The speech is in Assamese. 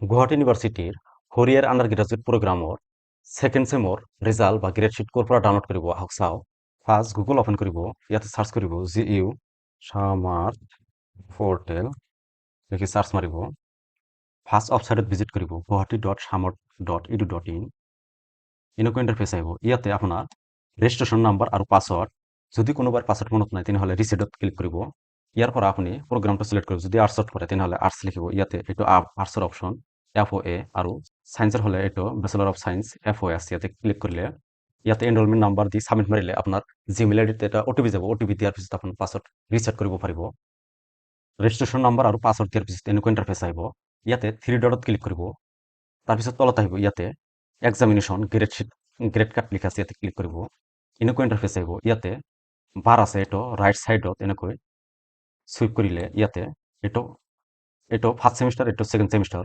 গুৱাহাটী ইউনিভাৰ্চিটিৰ ফ'ৰ ইয়েৰ আণ্ডাৰ গ্ৰেজুৱেট প্ৰগ্ৰামৰ ছেকেণ্ড ছেমৰ ৰিজাল্ট বা গ্ৰেড শ্বীট ক'ৰ পৰা ডাউনলোড কৰিব আহক চাওঁ। ফাৰ্ষ্ট গুগল অ'পেন কৰিব, ইয়াতে চাৰ্চ কৰিব GU সামাৰ পৰ্টেল লিখি চাৰ্চ মাৰিব। ফাৰ্ষ্ট ৱেবছাইটত ভিজিট কৰিব guwahati.samar.edu.in। এনেকুৱা ইণ্টাৰফেচ আহিব। ইয়াতে আপোনাৰ ৰেজিষ্ট্ৰেশ্যন নাম্বাৰ আৰু পাছৱৰ্ড, যদি কোনোবাৰ পাছৱৰ্ড মনত নাই তেনেহ'লে ৰিছেটত ক্লিক কৰিব। ইয়াৰ পৰা আপুনি প্ৰগ্ৰামটো চিলেক্ট কৰিব। যদি আৰ্টছত কৰে তেনেহ'লে আৰ্টছ লিখিব। ইয়াতে এইটো আৰ্টছৰ অপশ্যন FOA, আৰু ছায়েন্সৰ হ'লে এইটো বেচেলৰ অফ ছায়েন্স FOS। ইয়াতে ক্লিক কৰিলে ইয়াতে এনৰলমেণ্ট নাম্বাৰ দি ছাবমিট মাৰিলে আপোনাৰ জিমেইল আইডিত এটা OTP যাব। OTP দিয়াৰ পিছত আপুনি পাছত ৰিছেট কৰিব পাৰিব। ৰেজিষ্ট্ৰেশ্যন নাম্বাৰ আৰু পাছৱৰ্ড দিয়াৰ পিছত এনেকুৱা ইণ্টাৰফেচ আহিব। ইয়াতে থ্ৰী ডটত ক্লিক কৰিব। তাৰপিছত তলত আহিব ইয়াতে এক্সামিনেশ্যন গ্ৰেড কাৰ্ড লিখা আছে, ইয়াতে ক্লিক কৰিব। এনেকুৱা ইণ্টাৰফেচ আহিব। ইয়াতে বাৰ আছে, এইটো ৰাইট ছাইডত এনেকৈ চুইপ কৰিলে ইয়াতে এইটো ফাৰ্ষ্ট ছেমিষ্টাৰ, এইটো ছেকেণ্ড ছেমিষ্টাৰ